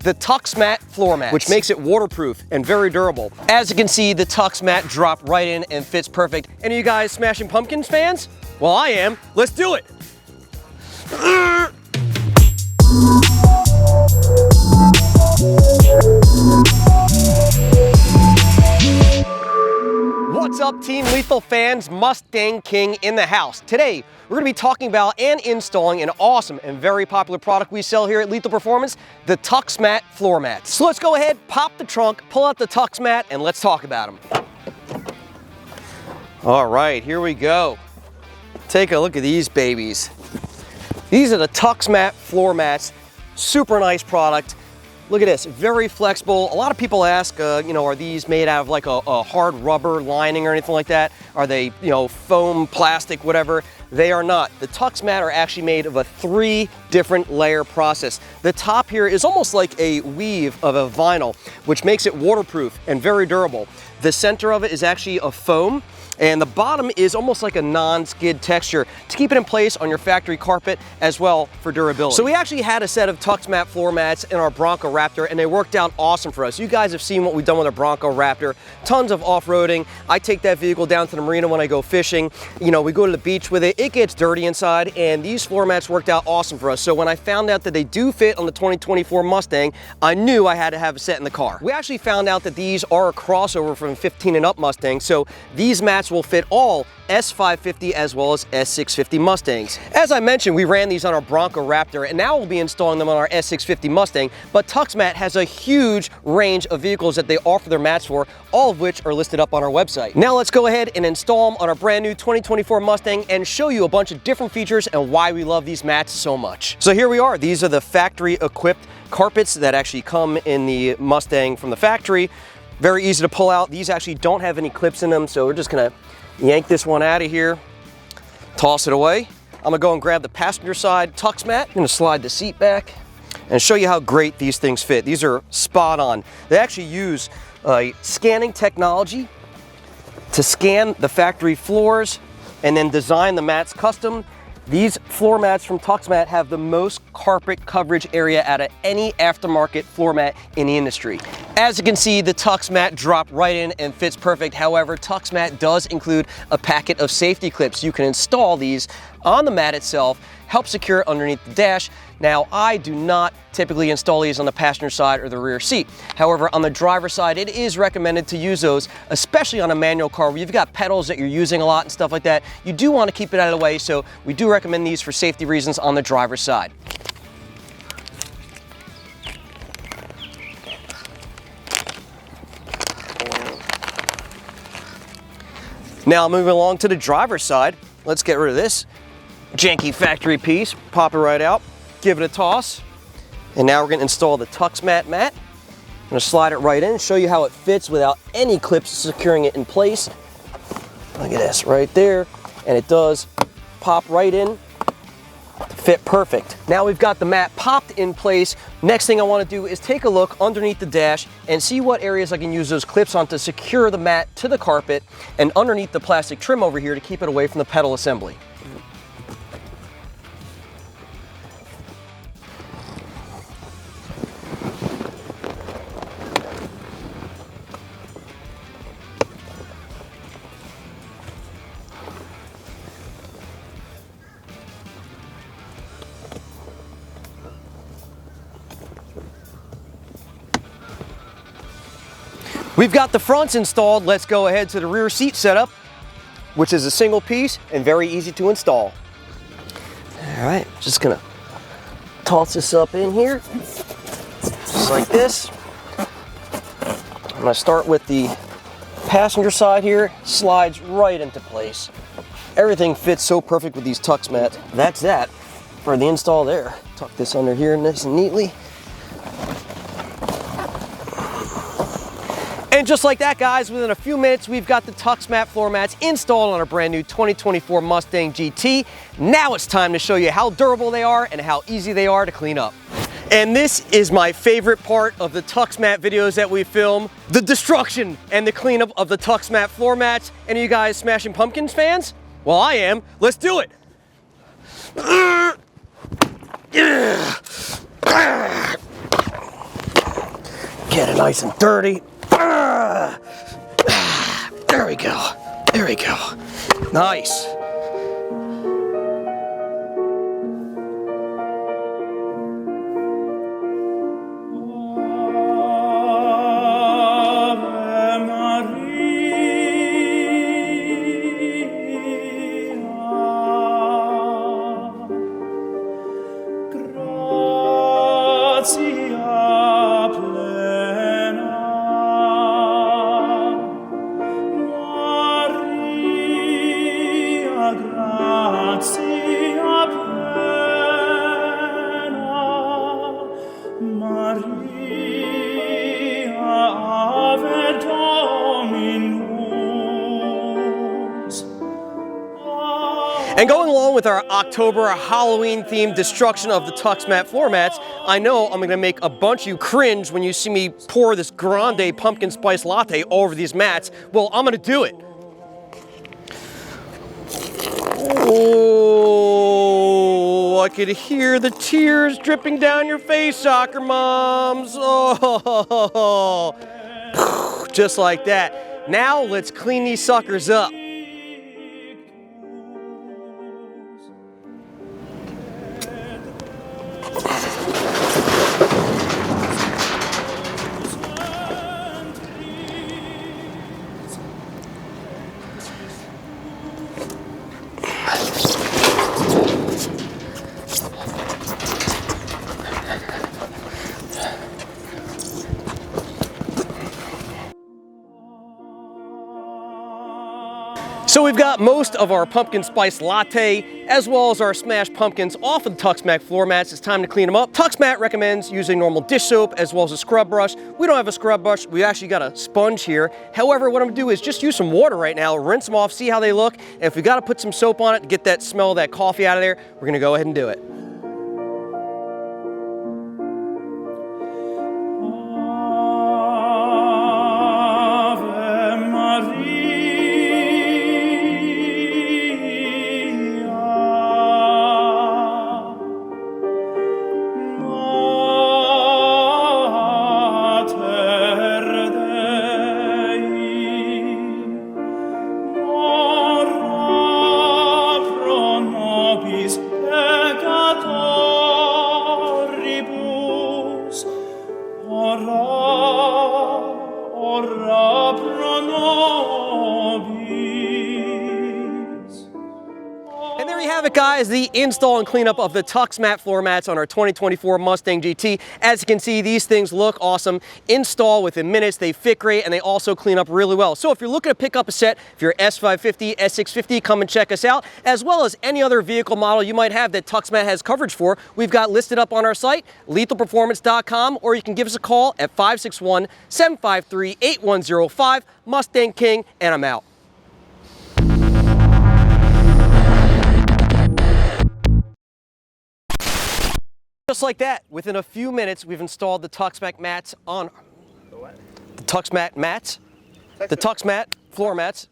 the TuxMat floor mat, which makes it waterproof and very durable. As you can see, the TuxMat drop right in and fits perfect. Any of you guys Smashing Pumpkins fans? Well, I am. Let's do it. What's up, Team Lethal fans? Mustang King in the house. Today, we're going to be talking about and installing an awesome and very popular product we sell here at Lethal Performance, the TuxMat floor mats. So let's go ahead, pop the trunk, pull out the TuxMat, and let's talk about them. All right, here we go. Take a look at these babies. These are the TuxMat floor mats. Super nice product. Look at this, very flexible. A lot of people ask, are these made out of like a hard rubber lining or anything like that? Are they, foam, plastic, whatever? They are not. The TuxMat are actually made of a 3 different layer process. The top here is almost like a weave of a vinyl, which makes it waterproof and very durable. The center of it is actually a foam, and the bottom is almost like a non-skid texture to keep it in place on your factory carpet as well for durability. So we actually had a set of TuxMat floor mats in our Bronco Raptor, and they worked out awesome for us. You guys have seen what we've done with our Bronco Raptor. Tons of off-roading. I take that vehicle down to the marina when I go fishing. We go to the beach with it. It gets dirty inside, and these floor mats worked out awesome for us. So when I found out that they do fit on the 2024 Mustang, I knew I had to have a set in the car. We actually found out that these are a crossover from 15 and up Mustang, so these mats will fit all S650 as well as S650 Mustangs. As I mentioned, we ran these on our Bronco Raptor, and now we'll be installing them on our S650 Mustang, but TuxMat has a huge range of vehicles that they offer their mats for, all of which are listed up on our website. Now let's go ahead and install them on our brand new 2024 Mustang and show you a bunch of different features and why we love these mats so much. So here we are. These are the factory equipped carpets that actually come in the Mustang from the factory. Very easy to pull out. These actually don't have any clips in them, so we're just gonna yank this one out of here, toss it away. I'm gonna go and grab the passenger side TuxMat. I'm gonna slide the seat back and show you how great these things fit. These are spot on. They actually use scanning technology to scan the factory floors and then design the mats custom. These floor mats from TuxMat have the most carpet coverage area out of any aftermarket floor mat in the industry. As you can see, the TuxMat drop right in and fits perfect. However, TuxMat does include a packet of safety clips. You can install these on the mat itself, help secure it underneath the dash. Now, I do not typically install these on the passenger side or the rear seat. However, on the driver's side, it is recommended to use those, especially on a manual car where you've got pedals that you're using a lot and stuff like that. You do want to keep it out of the way, so we do recommend these for safety reasons on the driver's side. Now, moving along to the driver's side, let's get rid of this janky factory piece, pop it right out, give it a toss, and now we're going to install the TuxMat mat. I'm going to slide it right in, show you how it fits without any clips securing it in place. Look at this right there, and it does pop right in, fit perfect. Now we've got the mat popped in place. Next thing I want to do is take a look underneath the dash and see what areas I can use those clips on to secure the mat to the carpet and underneath the plastic trim over here to keep it away from the pedal assembly. We've got the fronts installed. Let's go ahead to the rear seat setup, which is a single piece and very easy to install. All right, just gonna toss this up in here, just like this. I'm gonna start with the passenger side here, slides right into place. Everything fits so perfect with these TuxMats. That's that for the install there. Tuck this under here nice and neatly. And just like that, guys, within a few minutes, we've got the TuxMat floor mats installed on our brand new 2024 Mustang GT. Now it's time to show you how durable they are and how easy they are to clean up. And this is my favorite part of the TuxMat videos that we film, the destruction and the cleanup of the TuxMat floor mats. Any of you guys Smashing Pumpkins fans? Well, I am. Let's do it. Get it nice and dirty. There we go. There we go. Nice. And going along with our October Halloween themed destruction of the TuxMat floor mats, I know I'm gonna make a bunch of you cringe when you see me pour this grande pumpkin spice latte over these mats. Well, I'm gonna do it. Oh, I could hear the tears dripping down your face, soccer moms. Oh, just like that. Now let's clean these suckers up. So we've got most of our pumpkin spice latte as well as our smashed pumpkins off of the TuxMat floor mats. It's time to clean them up. TuxMat recommends using normal dish soap as well as a scrub brush. We don't have a scrub brush. We actually got a sponge here. However, what I'm gonna do is just use some water right now, rinse them off, see how they look. And if we gotta put some soap on it to get that smell of that coffee out of there, we're gonna go ahead and do it. And there you have it, guys, the install and cleanup of the TuxMat floor mats on our 2024 Mustang GT. As you can see, these things look awesome. Install within minutes, they fit great, and they also clean up really well. So if you're looking to pick up a set, if you're S550, S650, come and check us out, as well as any other vehicle model you might have that TuxMat has coverage for. We've got listed up on our site, lethalperformance.com, or you can give us a call at 561-753-8105. Mustang King, and I'm out. Just like that, within a few minutes, we've installed the TuxMat mats on the TuxMat mats, the TuxMat floor mats.